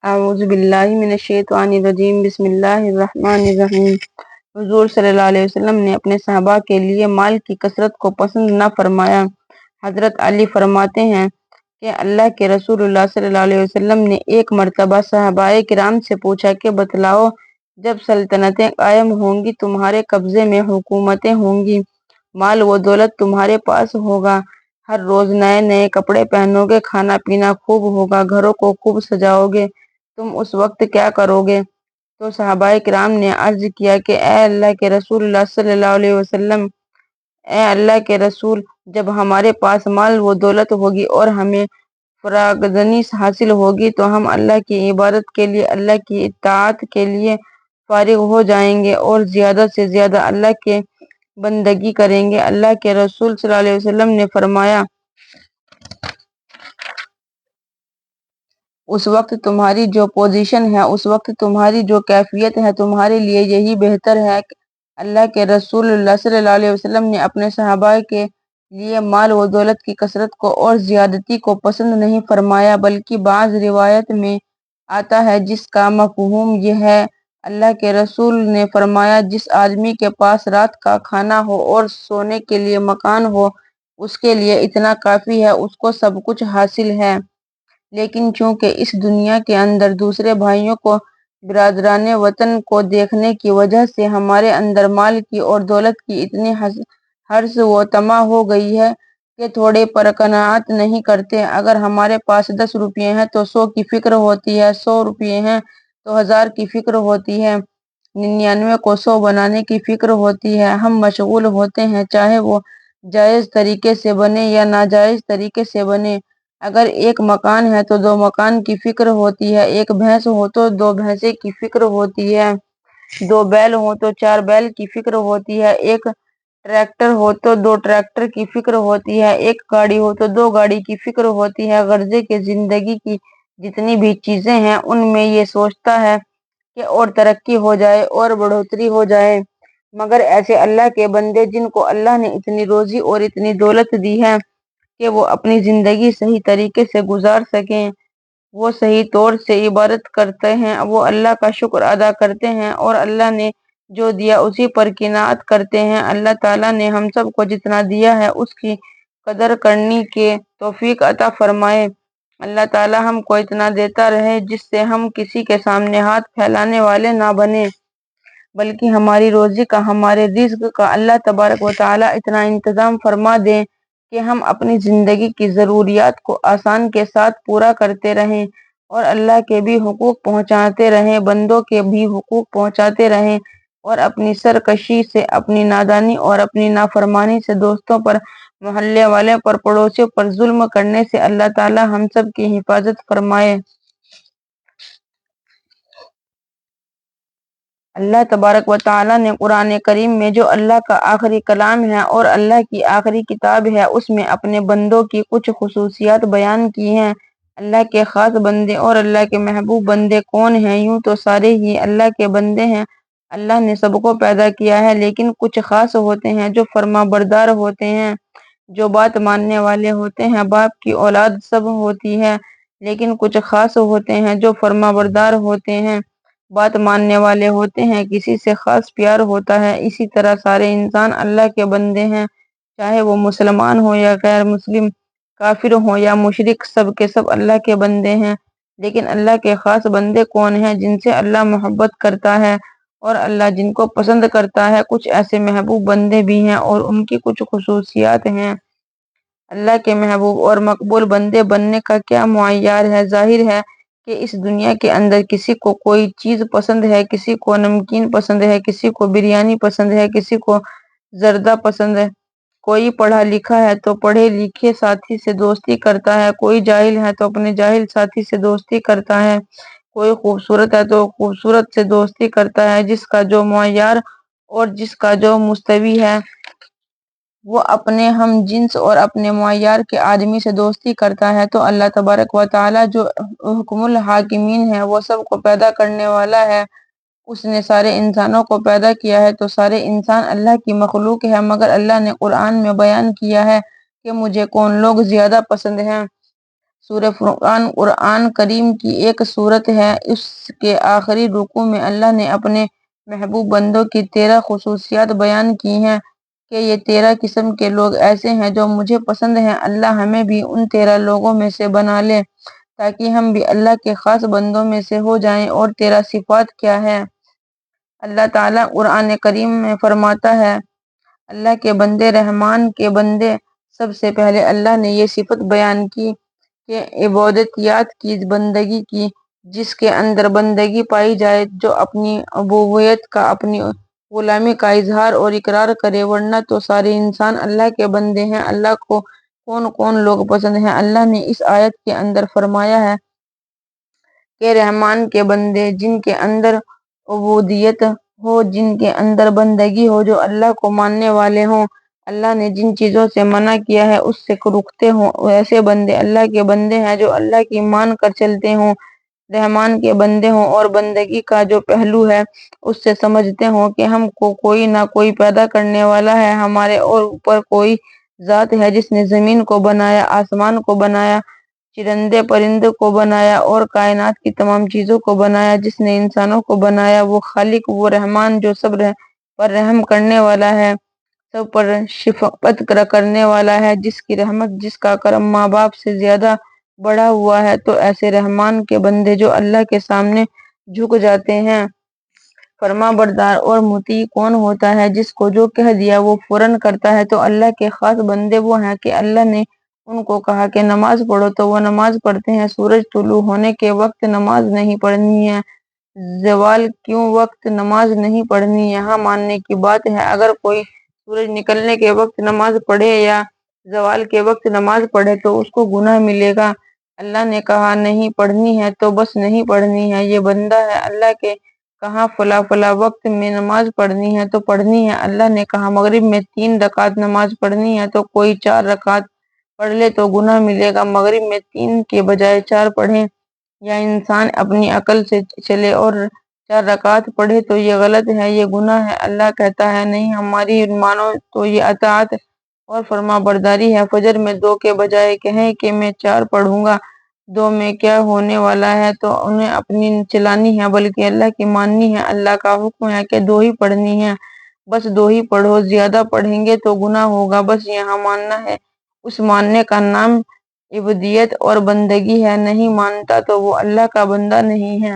اعوذ باللہ من الشیطان الرجیم بسم اللہ الرحمن الرحیم۔ حضور صلی اللہ علیہ وسلم نے اپنے صحابہ کے لیے مال کی کثرت کو پسند نہ فرمایا۔ حضرت علی فرماتے ہیں کہ اللہ کے رسول اللہ صلی اللہ علیہ وسلم نے ایک مرتبہ صحابہ کرام سے پوچھا کہ بتلاؤ، جب سلطنتیں قائم ہوں گی، تمہارے قبضے میں حکومتیں ہوں گی، مال و دولت تمہارے پاس ہوگا، ہر روز نئے نئے کپڑے پہنو گے، کھانا پینا خوب ہوگا، گھروں کو خوب سجاؤ گے، تم اس وقت کیا کرو گے؟ تو صحابہ کرام نے عرض کیا کہ اے اللہ کے رسول اللہ صلی اللہ علیہ وسلم، اے اللہ کے رسول، جب ہمارے پاس مال و دولت ہوگی اور ہمیں فراغدنی حاصل ہوگی تو ہم اللہ کی عبادت کے لیے، اللہ کی اطاعت کے لیے فارغ ہو جائیں گے اور زیادہ سے زیادہ اللہ کے بندگی کریں گے۔ اللہ کے رسول صلی اللہ علیہ وسلم نے فرمایا، اس وقت تمہاری جو پوزیشن ہے، اس وقت تمہاری جو کیفیت ہے، تمہارے لیے یہی بہتر ہے۔ اللہ کے رسول اللہ صلی اللہ علیہ وسلم نے اپنے صحابہ کے لیے مال و دولت کی کثرت کو اور زیادتی کو پسند نہیں فرمایا، بلکہ بعض روایت میں آتا ہے جس کا مفہوم یہ ہے، اللہ کے رسول نے فرمایا، جس آدمی کے پاس رات کا کھانا ہو اور سونے کے لیے مکان ہو، اس کے لیے اتنا کافی ہے، اس کو سب کچھ حاصل ہے۔ لیکن چونکہ اس دنیا کے اندر دوسرے بھائیوں کو، برادران وطن کو دیکھنے کی وجہ سے ہمارے اندر مال کی اور دولت کی اتنی حرص و طمع ہو گئی ہے کہ تھوڑے پر قناعت نہیں کرتے۔ اگر ہمارے پاس 10 روپے ہیں تو 100 کی فکر ہوتی ہے، 100 روپے ہیں تو 1000 کی فکر ہوتی ہے، 99 کو 100 بنانے کی فکر ہوتی ہے۔ ہم مشغول ہوتے ہیں، چاہے وہ جائز طریقے سے بنے یا ناجائز طریقے سے بنے۔ اگر ایک مکان ہے تو 2 مکان کی فکر ہوتی ہے، ایک بھینس ہو تو 2 بھینسیں کی فکر ہوتی ہے، 2 بیل ہو تو 4 بیل کی فکر ہوتی ہے، ایک ٹریکٹر ہو تو 2 ٹریکٹر کی فکر ہوتی ہے، ایک گاڑی ہو تو 2 گاڑی کی فکر ہوتی ہے۔ غرضے کہ زندگی کی جتنی بھی چیزیں ہیں ان میں یہ سوچتا ہے کہ اور ترقی ہو جائے اور بڑھوتری ہو جائے، مگر ایسے اللہ کے بندے جن کو اللہ نے اتنی روزی اور اتنی دولت دی ہے کہ وہ اپنی زندگی صحیح طریقے سے گزار سکیں، وہ صحیح طور سے عبادت کرتے ہیں، وہ اللہ کا شکر ادا کرتے ہیں اور اللہ نے جو دیا اسی پر قناعت کرتے ہیں۔ اللہ تعالیٰ نے ہم سب کو جتنا دیا ہے اس کی قدر کرنے کی توفیق عطا فرمائے۔ اللہ تعالیٰ ہم کو اتنا دیتا رہے جس سے ہم کسی کے سامنے ہاتھ پھیلانے والے نہ بنے، بلکہ ہماری روزی کا، ہمارے رزق کا اللہ تبارک و تعالیٰ اتنا انتظام فرما دیں کہ ہم اپنی زندگی کی ضروریات کو آسان کے ساتھ پورا کرتے رہیں اور اللہ کے بھی حقوق پہنچاتے رہیں، بندوں کے بھی حقوق پہنچاتے رہیں، اور اپنی سرکشی سے، اپنی نادانی اور اپنی نافرمانی سے، دوستوں پر، محلے والے پر، پڑوسیوں پر ظلم کرنے سے اللہ تعالیٰ ہم سب کی حفاظت فرمائے۔ اللہ تبارک و تعالیٰ نے قرآن کریم میں جو اللہ کا آخری کلام ہے اور اللہ کی آخری کتاب ہے، اس میں اپنے بندوں کی کچھ خصوصیات بیان کی ہیں۔ اللہ کے خاص بندے اور اللہ کے محبوب بندے کون ہیں؟ یوں تو سارے ہی اللہ کے بندے ہیں، اللہ نے سب کو پیدا کیا ہے، لیکن کچھ خاص ہوتے ہیں جو فرما بردار ہوتے ہیں، جو بات ماننے والے ہوتے ہیں۔ باپ کی اولاد سب ہوتی ہے، لیکن کچھ خاص ہوتے ہیں جو فرما بردار ہوتے ہیں، بات ماننے والے ہوتے ہیں، کسی سے خاص پیار ہوتا ہے۔ اسی طرح سارے انسان اللہ کے بندے ہیں، چاہے وہ مسلمان ہو یا غیر مسلم، کافر ہو یا مشرک، سب کے سب اللہ کے بندے ہیں۔ لیکن اللہ کے خاص بندے کون ہیں؟ جن سے اللہ محبت کرتا ہے اور اللہ جن کو پسند کرتا ہے۔ کچھ ایسے محبوب بندے بھی ہیں اور ان کی کچھ خصوصیات ہیں۔ اللہ کے محبوب اور مقبول بندے بننے کا کیا معیار ہے؟ ظاہر ہے کہ اس دنیا کے اندر کسی کو کوئی چیز پسند ہے، کسی کو نمکین پسند ہے، کسی کو بریانی پسند ہے، کسی کو زردہ پسند ہے، کوئی پڑھا لکھا ہے تو پڑھے لکھے ساتھی سے دوستی کرتا ہے، کوئی جاہل ہے تو اپنے جاہل ساتھی سے دوستی کرتا ہے، کوئی خوبصورت ہے تو خوبصورت سے دوستی کرتا ہے۔ جس کا جو معیار اور جس کا جو مستوی ہے، وہ اپنے ہم جنس اور اپنے معیار کے آدمی سے دوستی کرتا ہے۔ تو اللہ تبارک و تعالیٰ جو حکم الحاکمین ہے، وہ سب کو پیدا کرنے والا ہے، اس نے سارے انسانوں کو پیدا کیا ہے، تو سارے انسان اللہ کی مخلوق ہے، مگر اللہ نے قرآن میں بیان کیا ہے کہ مجھے کون لوگ زیادہ پسند ہیں۔ سورہ فرقان قرآن کریم کی ایک سورت ہے۔ اس کے آخری رکوع میں اللہ نے اپنے محبوب بندوں کی 13 خصوصیات بیان کی ہیں کہ یہ 13 قسم کے لوگ ایسے ہیں جو مجھے پسند ہیں۔ اللہ ہمیں بھی ان 13 لوگوں میں سے بنا لے تاکہ ہم بھی اللہ کے خاص بندوں میں سے ہو جائیں۔ اور 13 صفات کیا ہے؟ اللہ تعالیٰ قرآن کریم میں فرماتا ہے، اللہ کے بندے، رحمان کے بندے۔ سب سے پہلے اللہ نے یہ صفت بیان کی کہ عبودیت کی، بندگی کی، جس کے اندر بندگی پائی جائے، جو اپنی عبودیت کا، اپنی غلامی کا اظہار اور اقرار کرے، ورنہ تو سارے انسان اللہ کے بندے ہیں۔ اللہ کو کون کون لوگ پسند ہیں؟ اللہ نے اس آیت کے اندر فرمایا ہے کہ رحمان کے بندے، جن کے اندر عبودیت ہو، جن کے اندر بندگی ہو، جو اللہ کو ماننے والے ہوں، اللہ نے جن چیزوں سے منع کیا ہے اس سے رکتے ہوں، ایسے بندے اللہ کے بندے ہیں۔ جو اللہ کی مان کر چلتے ہوں، رحمان کے بندے ہوں، اور بندگی کا جو پہلو ہے اس سے سمجھتے ہوں کہ ہم کو کوئی نہ کوئی پیدا کرنے والا ہے، ہمارے اور اوپر کوئی ذات ہے جس نے زمین کو بنایا، آسمان کو بنایا، چرندے پرندے کو بنایا اور کائنات کی تمام چیزوں کو بنایا، جس نے انسانوں کو بنایا۔ وہ خالق، وہ رحمان جو سب پر رحم کرنے والا ہے، سب پر شفقت کرنے والا ہے، جس کی رحمت، جس کا کرم ماں باپ سے زیادہ بڑا ہوا ہے۔ تو ایسے رحمان کے بندے جو اللہ کے سامنے جھک جاتے ہیں۔ فرما بردار اور مطیع کون ہوتا ہے؟ جس کو جو کہہ دیا وہ فوراً کرتا ہے۔ تو اللہ کے خاص بندے وہ ہیں کہ اللہ نے ان کو کہا کہ نماز پڑھو تو وہ نماز پڑھتے ہیں۔ سورج طلوع ہونے کے وقت نماز نہیں پڑھنی ہے، زوال کیوں وقت نماز نہیں پڑھنی، یہاں ماننے کی بات ہے۔ اگر کوئی سورج نکلنے کے وقت نماز پڑھے یا زوال کے وقت نماز پڑھے تو اس کو گناہ ملے گا۔ اللہ نے کہا نہیں پڑھنی ہے تو بس نہیں پڑھنی ہے۔ یہ بندہ ہے، اللہ کے کہا فلاں فلاں وقت میں نماز پڑھنی ہے تو پڑھنی ہے۔ اللہ نے کہا مغرب میں 3 رکعت نماز پڑھنی ہے تو کوئی 4 رکعت پڑھ لے تو گناہ ملے گا۔ مغرب میں 3 کے بجائے 4 پڑھیں، یا انسان اپنی عقل سے چلے اور 4 رکعت پڑھے تو یہ غلط ہے، یہ گناہ ہے۔ اللہ کہتا ہے نہیں، ہماری مانو تو یہ اطاعت اور فرما برداری ہے۔ فجر میں 2 کے بجائے کہیں کہ میں 4 پڑھوں گا، 2 میں کیا ہونے والا ہے؟ تو انہیں اپنی چلانی ہے بلکہ اللہ کی ماننی ہے۔ اللہ کا حکم ہے کہ 2 ہی پڑھنی ہے، بس 2 ہی پڑھو، زیادہ پڑھیں گے تو گناہ ہوگا۔ بس یہاں ماننا ہے، اس ماننے کا نام عبودیت اور بندگی ہے۔ نہیں مانتا تو وہ اللہ کا بندہ نہیں ہے۔